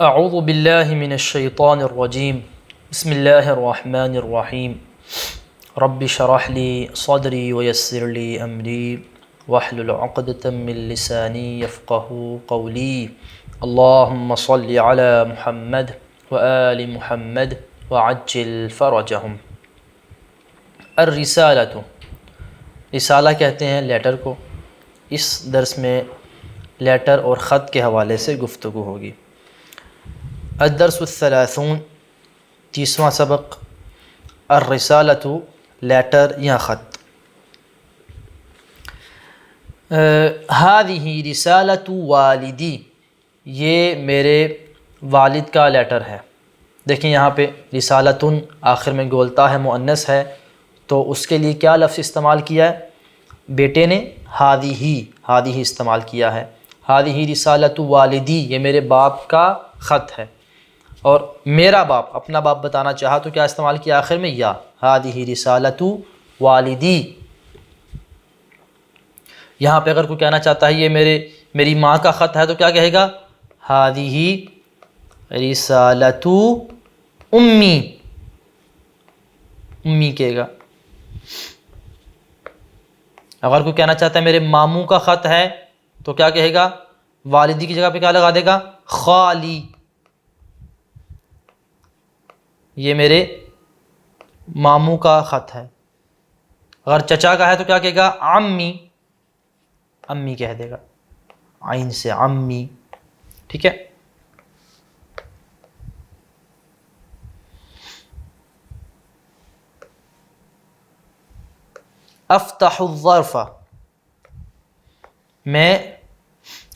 اعوذ باللہ من الشیطان الرجیم بسم اللہ الرحمن الرحیم رب اشرح لی صدری ویسر لی امری واحلل عقدۃ من لسانی یفقہوا قولی اللہم صل علی محمد وآل محمد وعجل فرجہم۔ الرسالۃ، رسالہ کہتے ہیں لیٹر کو۔ اس درس میں لیٹر اور خط کے حوالے سے گفتگو ہوگی۔ الدرس الثلاثون، 30واں سبق، الرسالۃ، لیٹر یا خط۔ ہذہ رسالۃ والدی، یہ میرے والد کا لیٹر ہے۔ دیکھیں یہاں پہ رسالتن آخر میں گولتا ہے، مؤنث ہے، تو اس کے لیے کیا لفظ استعمال کیا ہے؟ بیٹے نے ہذہ استعمال کیا ہے۔ ہذہ رسالۃ والدی، یہ میرے باپ کا خط ہے۔ اور میرا باپ، اپنا باپ بتانا چاہا تو کیا استعمال کیا آخر میں؟ یا۔ ہذہ رسالۃ والدی۔ یہاں پہ اگر کوئی کہنا چاہتا ہے یہ میری ماں کا خط ہے تو کیا کہے گا؟ ہذہ رسالۃ امی، امی کہے گا۔ اگر کوئی کہنا چاہتا ہے میرے ماموں کا خط ہے تو کیا کہے گا؟ والدی کی جگہ پہ کیا لگا دے گا؟ خالی۔ یہ میرے ماموں کا خط ہے۔ اگر چچا کا ہے تو کیا کہے گا؟ عمی، امی کہہ دے گا، عین سے عمی۔ ٹھیک ہے۔ افتح الظرف، میں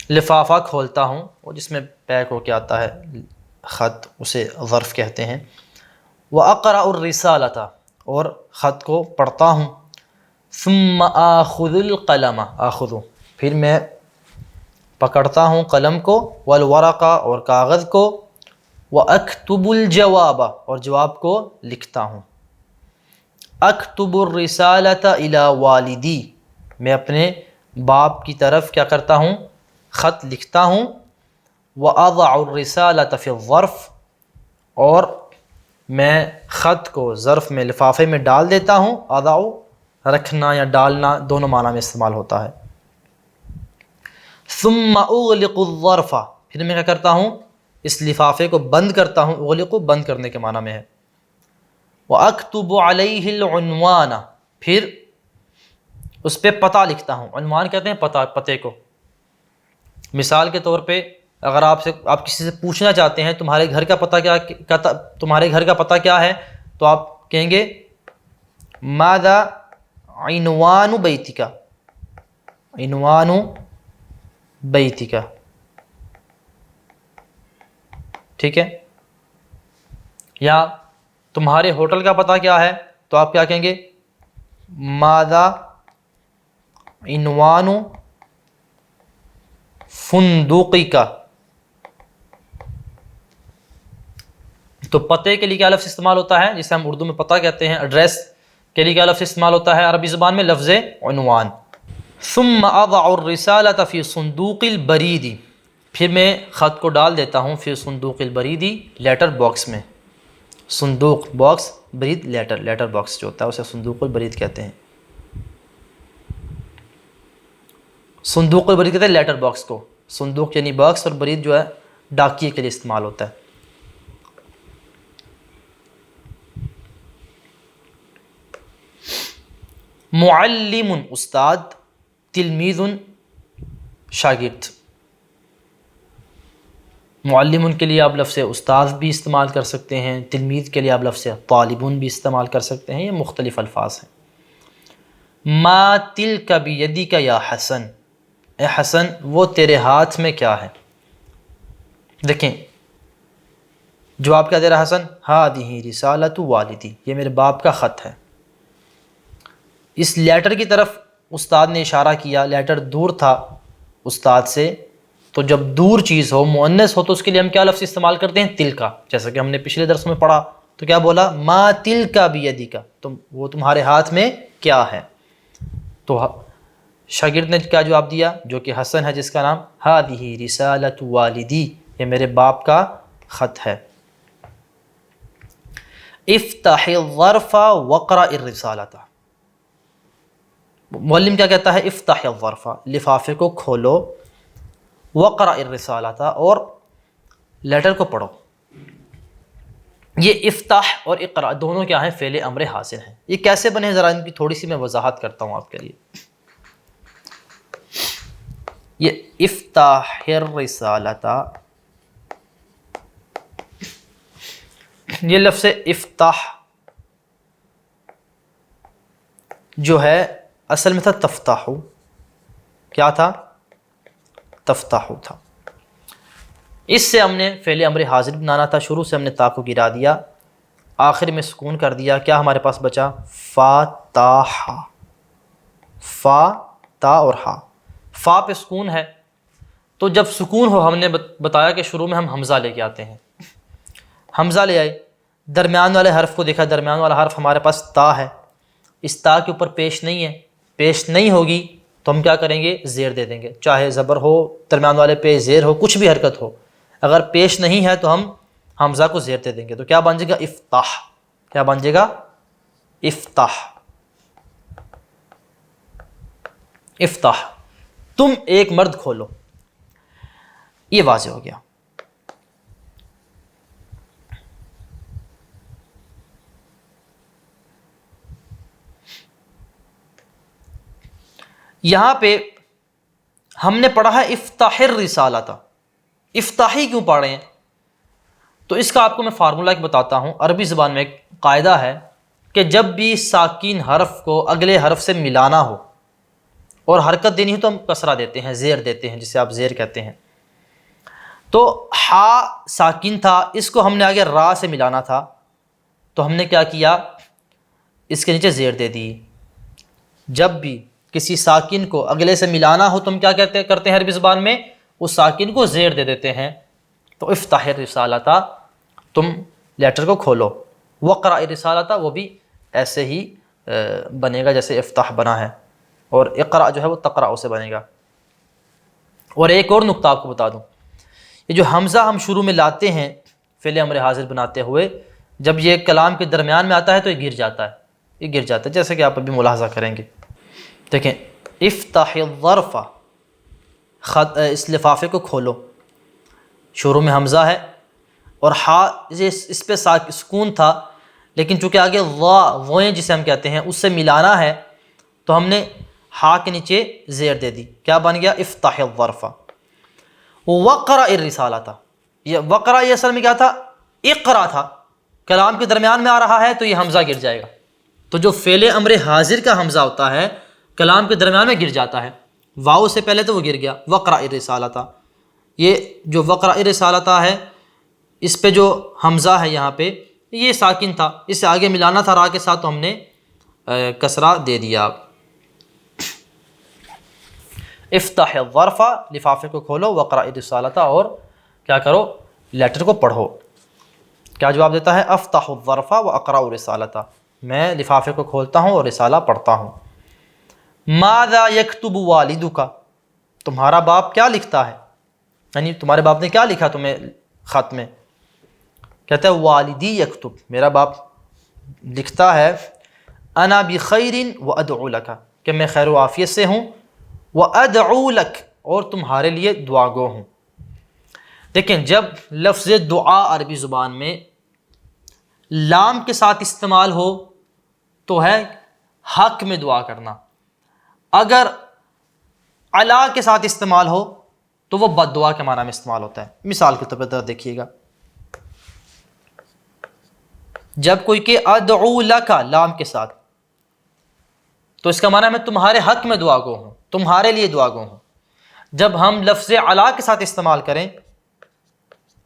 لفافہ کھولتا ہوں، اور جس میں پیک ہو کے آتا ہے خط، اسے ظرف کہتے ہیں۔ وَأَقْرَأُ الرِّسَالَةَ، اور خط کو پڑھتا ہوں۔ ثُمَّ آخُذُ الْقَلَمَ، آخُذُ، پھر میں پکڑتا ہوں قلم کو، والورق، اور کاغذ کو، وَأَكْتُبُ الْجَوَابَ، اور جواب کو لکھتا ہوں۔ اکتب الرسالۃ الی والدی، میں اپنے باپ کی طرف کیا کرتا ہوں؟ خط لکھتا ہوں۔ وَأَضَعُ الرسالۃ فی الظرف، اور میں خط کو ظرف میں، لفافے میں ڈال دیتا ہوں۔ اضع، رکھنا یا ڈالنا، دونوں معنی میں استعمال ہوتا ہے۔ ثم اغلق الظرف، پھر میں کیا کرتا ہوں؟ اس لفافے کو بند کرتا ہوں۔ اغلق، بند کرنے کے معنی میں ہے۔ وَأَكْتُبُ عَلَيْهِ الْعُنْوَانَ، پھر اس پہ پتہ لکھتا ہوں۔ عنوان کہتے ہیں پتے کو۔ مثال کے طور پہ اگر آپ کسی سے پوچھنا چاہتے ہیں تمہارے گھر کا پتہ کیا ہے، تو آپ کہیں گے ماذا عنوان بیتک، عنوان بیتک۔ ٹھیک ہے۔ یا تمہارے ہوٹل کا پتہ کیا ہے، تو آپ کیا کہیں گے؟ ماذا عنوان فندقک۔ تو پتے کے لیے کیا لفظ استعمال ہوتا ہے، جسے ہم اردو میں پتہ کہتے ہیں، ایڈریس کے لیے کیا لفظ استعمال ہوتا ہے عربی زبان میں؟ لفظ عنوان۔ ثم اضع الرسالۃ فی صندوق البرید، پھر میں خط کو ڈال دیتا ہوں فی صندوق البرید، لیٹر باکس میں۔ صندوق، باکس، برید، لیٹر باکس جو ہوتا ہے اسے صندوق البرید کہتے ہیں۔ صندوق البرید کہتے ہیں لیٹر باکس کو۔ صندوق یعنی باکس، اور برید جو ہے ڈاکیے کے لیے استعمال ہوتا ہے۔ معلم، استاد، تلمیذ، شاگرد۔ معلم کے لیے آپ لفظ استاد بھی استعمال کر سکتے ہیں، تلمیذ کے لیے آپ لفظ طالبون بھی استعمال کر سکتے ہیں، یہ مختلف الفاظ ہیں۔ ما تلک بیدک یا حسن، اے حسن وہ تیرے ہاتھ میں کیا ہے؟ دیکھیں جواب کیا دے رہا حسن؟ ہذہ رسالۃ والدی، یہ میرے باپ کا خط ہے۔ اس لیٹر کی طرف استاد نے اشارہ کیا، لیٹر دور تھا استاد سے، تو جب دور چیز ہو، مؤنث ہو، تو اس کے لیے ہم کیا لفظ استعمال کرتے ہیں؟ تلکا، جیسا کہ ہم نے پچھلے درس میں پڑھا، تو کیا بولا؟ ما تلکا بیدک، وہ تمہارے ہاتھ میں کیا ہے؟ تو شاگرد نے کیا جواب دیا، جو کہ حسن ہے جس کا نام؟ ہذہ رسالۃ والدی، یہ میرے باپ کا خط ہے۔ افتح الظرف وقرأ الرسالۃ، معلم کیا کہتا ہے؟ افتح الظرف، لفافے کو کھولو، وقرأ الرسالۃ، اور لیٹر کو پڑھو۔ یہ افتح اور اقرا دونوں کیا ہیں؟ فعل امر حاضر ہیں۔ یہ کیسے بنے ذرا ان کی تھوڑی سی میں وضاحت کرتا ہوں آپ کے لیے۔ یہ افتح الرسالۃ، یہ لفظ افتح جو ہے اصل میں تھا تفتح، کیا تھا؟ تفتح تھا۔ اس سے ہم نے فعل امر حاضر بنانا تھا، شروع سے ہم نے تا کو گرا دیا، آخر میں سکون کر دیا، کیا ہمارے پاس بچا؟ فاتح، فا تا اور ہا۔ فا پہ سکون ہے، تو جب سکون ہو ہم نے بتایا کہ شروع میں ہم حمزہ لے کے آتے ہیں، حمزہ لے آئے، درمیان والے حرف کو دیکھا، درمیان والا حرف ہمارے پاس تا ہے، اس تا کے اوپر پیش نہیں ہے، پیش نہیں ہوگی تو ہم کیا کریں گے؟ زیر دے دیں گے، چاہے زبر ہو، درمیان والے پہ زیر ہو، کچھ بھی حرکت ہو، اگر پیش نہیں ہے تو ہم حمزہ کو زیر دے دیں گے، تو کیا بن جائے گا؟ افتح۔ کیا بن جائے گا؟ افتح، افتح، تم ایک مرد کھولو، یہ واضح ہو گیا۔ یہاں پہ ہم نے پڑھا ہے افتح الرسالۃ، افتاحی کیوں پڑھ رہے ہیں؟ تو اس کا آپ کو میں فارمولہ ایک بتاتا ہوں۔ عربی زبان میں ایک قاعدہ ہے کہ جب بھی ساکن حرف کو اگلے حرف سے ملانا ہو اور حرکت دینی ہو تو ہم کسرہ دیتے ہیں، زیر دیتے ہیں، جسے آپ زیر کہتے ہیں۔ تو ہا ساکن تھا، اس کو ہم نے آگے را سے ملانا تھا، تو ہم نے کیا کیا؟ اس کے نیچے زیر دے دی۔ جب بھی کسی ساکن کو اگلے سے ملانا ہو تو ہم کیا کرتے ہیں عربی زبان میں؟ اس ساکن کو زیر دے دیتے ہیں۔ تو افتح الرسالۃ، تم لیٹر کو کھولو، وقرأ الرسالۃ، وہ بھی ایسے ہی بنے گا جیسے افتح بنا ہے، اور اقرأ جو ہے وہ تقرأ سے بنے گا۔ اور ایک اور نقطہ آپ کو بتا دوں، یہ جو حمزہ ہم شروع میں لاتے ہیں فعل امر حاضر بناتے ہوئے، جب یہ کلام کے درمیان میں آتا ہے تو یہ گر جاتا ہے، یہ گر جاتا ہے، جیسے کہ آپ ابھی ملاحظہ کریں گے۔ دیکھیں، افتح الظرف، اس لفافے کو کھولو، شروع میں حمزہ ہے اور ہا اس پہ سکون تھا، لیکن چونکہ آگے وائیں جسے ہم کہتے ہیں اس سے ملانا ہے تو ہم نے ہا کے نیچے زیر دے دی، کیا بن گیا؟ افتح الظرف۔ وقرأ الرسالۃ، یہ وقرأ یہ اصل میں کیا تھا؟ اقرا تھا، کلام کے درمیان میں آ رہا ہے تو یہ حمزہ گر جائے گا۔ تو جو فعل امر حاضر کا حمزہ ہوتا ہے کلام کے درمیان میں گر جاتا ہے، واؤ سے پہلے تو وہ گر گیا، وقرأ الرسالۃ۔ یہ جو وقرأ الرسالۃ ہے، اس پہ جو حمزہ ہے یہاں پہ یہ ساکن تھا، اس سے آگے ملانا تھا را کے ساتھ، تو ہم نے کسرہ دے دیا۔ افتح الظرف، لفافے کو کھولو، وقرأ الرسالۃ، اور کیا کرو؟ لیٹر کو پڑھو۔ کیا جواب دیتا ہے؟ افتح الظرف واقرأ الرسالۃ، میں لفافے کو کھولتا ہوں اور رسالہ پڑھتا ہوں۔ ماذا یکتب والدک، تمہارا باپ کیا لکھتا ہے؟ یعنی تمہارے باپ نے کیا لکھا تمہیں خط میں؟ کہتا ہے والدی یکتب، میرا باپ لکھتا ہے انا بخیر وادعو لک، کہ میں خیر و عافیت سے ہوں، وادعو لک، اور تمہارے لیے دعا گو ہوں۔ دیکھیں، جب لفظ دعا عربی زبان میں لام کے ساتھ استعمال ہو تو ہے حق میں دعا کرنا، اگر علا کے ساتھ استعمال ہو تو وہ بد دعا کے معنی میں استعمال ہوتا ہے۔ مثال کے طور پر دیکھیے گا، جب کوئی کہ ادعو لک لام کے ساتھ، تو اس کا معنی ہے میں تمہارے حق میں دعا گو ہوں، تمہارے لیے دعا گو ہوں۔ جب ہم لفظ علا کے ساتھ استعمال کریں،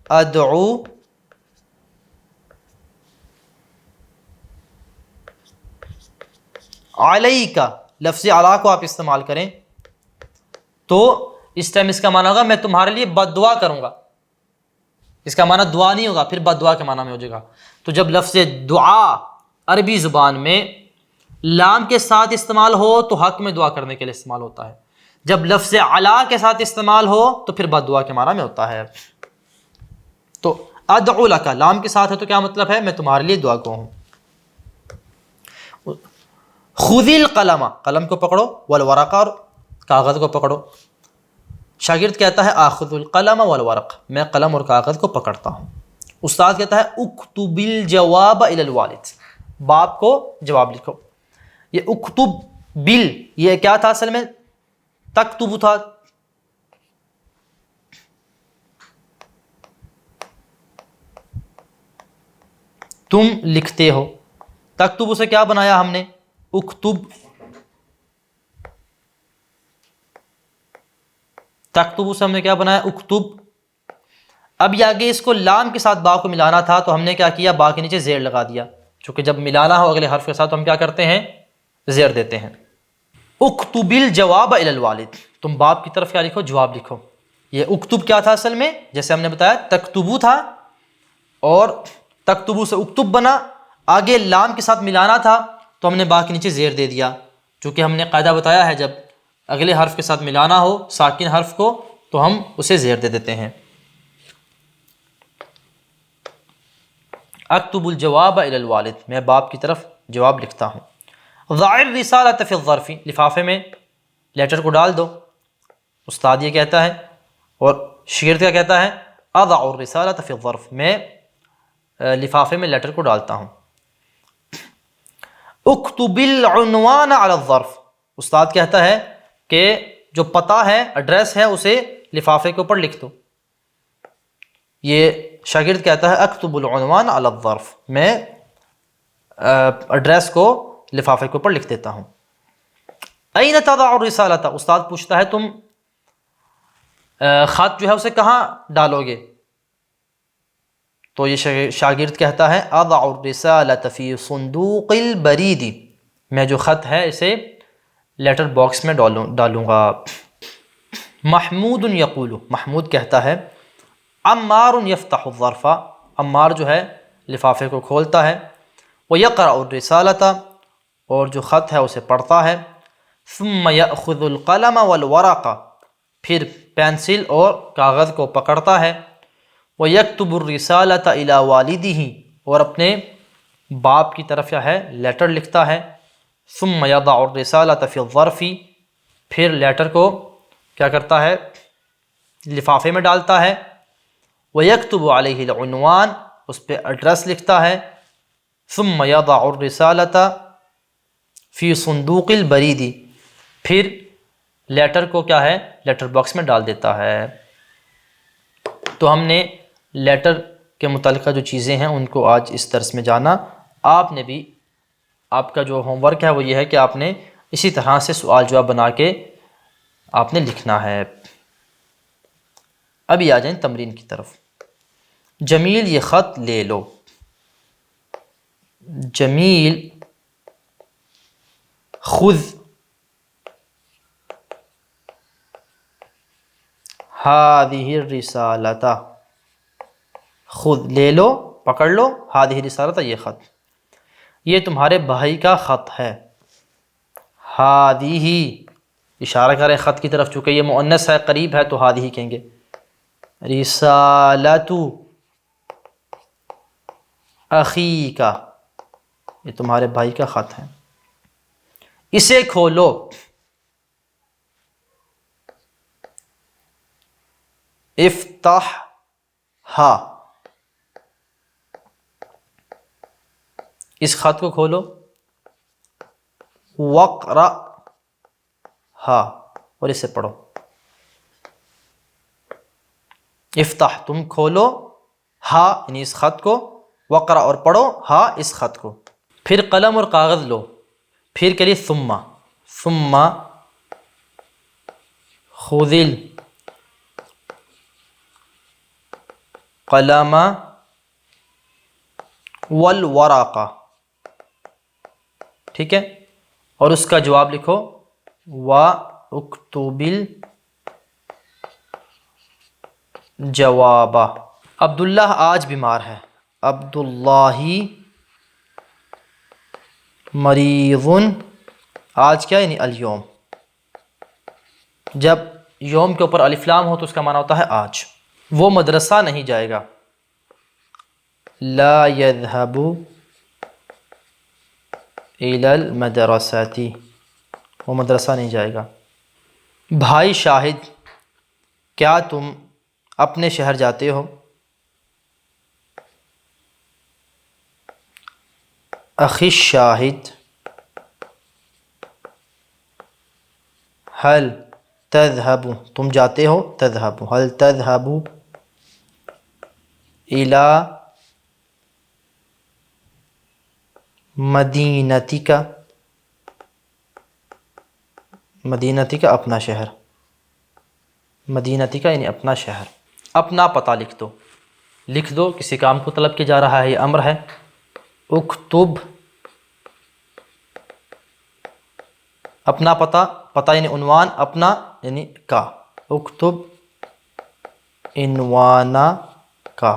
ادعو علیکا، لفظ علا کو آپ استعمال کریں تو اس ٹائم اس کا معنی ہوگا میں تمہارے لیے بد دعا کروں گا، اس کا معنی دعا نہیں ہوگا، پھر بد دعا کے معنی میں ہو جائے گا۔ تو جب لفظ دعا عربی زبان میں لام کے ساتھ استعمال ہو تو حق میں دعا کرنے کے لیے استعمال ہوتا ہے، جب لفظ علا کے ساتھ استعمال ہو تو پھر بد دعا کے معنی میں ہوتا ہے۔ تو ادعو لک، لام کے ساتھ ہے تو کیا مطلب ہے؟ میں تمہارے لیے دعا گو ہوں. خذ القلم، قلم کو پکڑو، والورق، اور کاغذ کو پکڑو. شاگرد کہتا ہے آخذ القلم والورق، میں قلم اور کاغذ کو پکڑتا ہوں. استاد کہتا ہے اکتب الجواب الی الوالد، باپ کو جواب لکھو. یہ اکتب بل، یہ کیا تھا اصل میں؟ تکتب تھا. تم لکھتے ہو. تکتب سے کیا بنایا ہم نے؟ اکتب. تکتب سے ہم نے کیا بنایا؟ اکتب. اب یہ آگے اس کو لام کے ساتھ با کو ملانا تھا تو ہم نے کیا کیا؟ با کے نیچے زیر لگا دیا، چونکہ جب ملانا ہو اگلے حرف کے ساتھ تو ہم کیا کرتے ہیں؟ زیر دیتے ہیں. اکتب الجواب الی الوالد، تم باپ کی طرف کیا لکھو؟ جواب لکھو. یہ اکتب کیا تھا اصل میں؟ جیسے ہم نے بتایا تکتبو تھا، اور تکتبو سے اکتب بنا. آگے لام کے ساتھ ملانا تھا تو ہم نے با کے نیچے زیر دے دیا، چونکہ ہم نے قاعدہ بتایا ہے جب اگلے حرف کے ساتھ ملانا ہو ساکن حرف کو تو ہم اسے زیر دے دیتے ہیں. اکتب الجواب الی الوالد، میں باپ کی طرف جواب لکھتا ہوں. ضع الرسالۃ فی الظرف، لفافے میں لیٹر کو ڈال دو. استاد یہ کہتا ہے، اور شاگرد کیا کہتا ہے؟ اضع الرسالۃ فی الظرف، میں لفافے میں لیٹر کو ڈالتا ہوں. اکتب العنوان علی الظرف، استاد کہتا ہے کہ جو پتہ ہے، ایڈریس ہے، اسے لفافے کے اوپر لکھ دو. یہ شاگرد کہتا ہے اکتب العنوان علی الظرف، میں ایڈریس کو لفافے کے اوپر لکھ دیتا ہوں. این تضع الرسالۃ، استاد پوچھتا ہے تم خط جو ہے اسے کہاں ڈالو گے؟ تو یہ شاگرد کہتا ہے اضع الرسالۃ فی صندوق البرید، میں جو خط ہے اسے لیٹر باکس میں ڈالوں گا. محمود یقول، محمود کہتا ہے عمار یفتح الظرف، عمار جو ہے لفافے کو کھولتا ہے. ویقرأ الرسالۃ، اور جو خط ہے اسے پڑھتا ہے. ثم یأخذ القلم والورق، پھر پینسل اور کاغذ کو پکڑتا ہے. ویکتب الرسالۃ الی والدہ، اور اپنے باپ کی طرف کیا ہے؟ لیٹر لکھتا ہے. ثم یضع الرسالۃ فی الظرف، پھر لیٹر کو کیا کرتا ہے؟ لفافے میں ڈالتا ہے. ویکتب علیہ العنوان، اس پہ ایڈریس لکھتا ہے. ثم یضع الرسالۃ فی صندوق البرید، پھر لیٹر کو کیا ہے؟ لیٹر باکس میں ڈال دیتا ہے. تو ہم نے لیٹر کے متعلقہ جو چیزیں ہیں ان کو آج اس درس میں جانا. آپ نے بھی، آپ کا جو ہوم ورک ہے وہ یہ ہے کہ آپ نے اسی طرح سے سوال جواب بنا کے آپ نے لکھنا ہے. ابھی آ جائیں تمرین کی طرف. جمیل یہ خط لے لو. جمیل خذ هذه الرسالۃ، خود لے لو، پکڑ لو، هذه الرسالۃ، یہ خط، یہ تمہارے بھائی کا خط ہے. هذه اشارہ کریں خط کی طرف، چونکہ یہ مؤنث ہے قریب ہے تو هذه کہیں گے. رسالۃ اخیک، یہ تمہارے بھائی کا خط ہے. اسے کھولو. افتح ہا، اس خط کو کھولو. وقرأ ہا، اور اسے پڑھو. افتح تم کھولو، ہا یعنی اس خط کو، وقرأ اور پڑھو، ہا اس خط کو. پھر قلم اور کاغذ لو. پھر کے لیے ثم خذ القلم والورق، ٹھیک ہے، اور اس کا جواب لکھو. واکتب الجواب. عبداللہ آج بیمار ہے. عبداللہ مریض، آج کیا یعنی الیوم. جب یوم کے اوپر الف لام ہو تو اس کا معنی ہوتا ہے آج. وہ مدرسہ نہیں جائے گا. لا يذهب إلى المدرسة، وہ مدرسہ نہیں جائے گا۔ بھائی شاہد کیا تم اپنے شہر جاتے ہو؟ اخی الشاہد هل تذهب، تم جاتے ہو، تذهب، هل تذهب إلى مدینتک، مدینتک اپنا شہر، مدینتک یعنی اپنا شہر۔ اپنا پتہ لکھ دو، لکھ دو، کسی کام کو طلب کیا جا رہا ہے، یہ امر ہے۔ اکتب، اپنا پتہ، پتہ یعنی عنوان، اپنا یعنی کا، اکتب عنوان کا،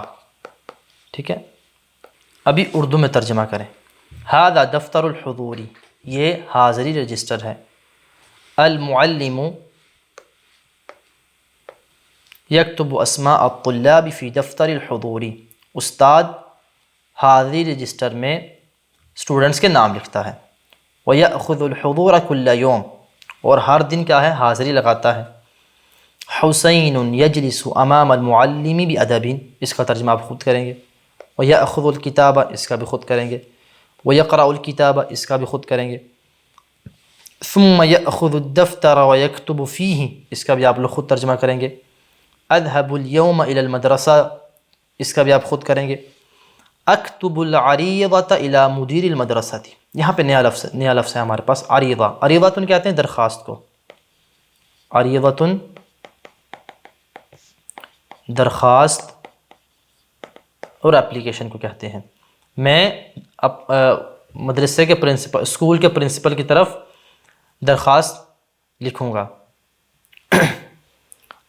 ٹھیک ہے۔ ابھی اردو میں ترجمہ کریں۔ ھذا دفتر الحضور، یہ حاضری رجسٹر ہے۔ المعلم یکتب اسماء الطلاب فی دفتر الحضور، استاد حاضری رجسٹر میں اسٹوڈنٹس کے نام لکھتا ہے۔ وَيَأْخُذُ الْحُضُورَ كُلَّ يَوْمٍ، اور ہر دن کیا ہے، حاضری لگاتا ہے۔ حسین یجلس امام المعلم بِأَدَبٍ، اس کا ترجمہ آپ خود کریں گے۔ وَيَأْخُذُ الْكِتَابَ، اس کا بھی خود کریں گے۔ وَيَقْرَأُ الْكِتَابَ، اس کا بھی خود کریں گے۔ ثُمَّ يَأْخُذُ الدَّفْتَرَ وَيَكْتُبُ فِيهِ، اس کا بھی آپ لوگ خود ترجمہ کریں گے۔ اذهب اليوم الى المدرسة، اس کا بھی آپ خود کریں گے۔ اکتب العریضۃ الى مدیر المدرسۃ، یہاں پہ نیا لفظ ہے ہمارے پاس، عریضہ۔ عریضۃ کہتے ہیں درخواست کو، عریضۃ درخواست اور اپلیکیشن کو کہتے ہیں۔ میں مدرسے کے پرنسپل، اسکول کے پرنسپل کی طرف درخواست لکھوں گا۔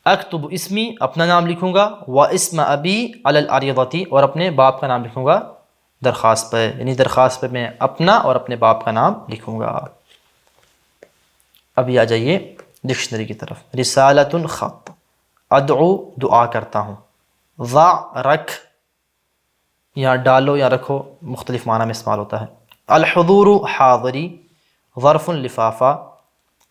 اکتب اسمی، اپنا نام لکھوں گا، و اسم ابی علی العریضۃ، اور اپنے باپ کا نام لکھوں گا درخواست پہ، یعنی درخواست پہ میں اپنا اور اپنے باپ کا نام لکھوں گا۔ ابھی آ جائیے ڈکشنری کی طرف۔ رسالۃ خط، ادعو دعا کرتا ہوں، ضع رکھ، یا ڈالو یا رکھو، مختلف معنی میں استعمال ہوتا ہے۔ الحضور حاضری، ظرف لفافہ،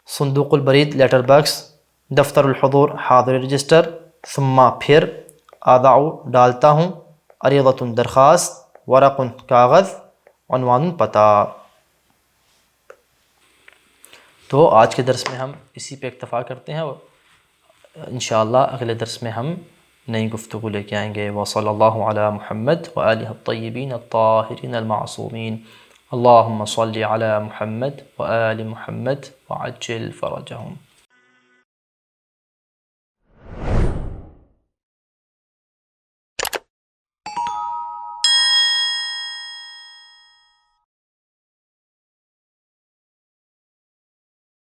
صندوق البرید لیٹر باکس، دفتر الحضور حاضری رجسٹر، ثم پھر، اضع ڈالتا ہوں، عریضۃ درخواست، ورق کاغذ، عنوان پتہ۔ تو آج کے درس میں ہم اسی پہ اکتفا کرتے ہیں، اور انشاءاللہ اگلے درس میں ہم نئی گفتگو لے کے آئیں گے۔ وصلی اللہ علی محمد وآلہ الطیبین الطاہرین المعصومین، اللہم صلی علی محمد وآل محمد وعجل فرجہم۔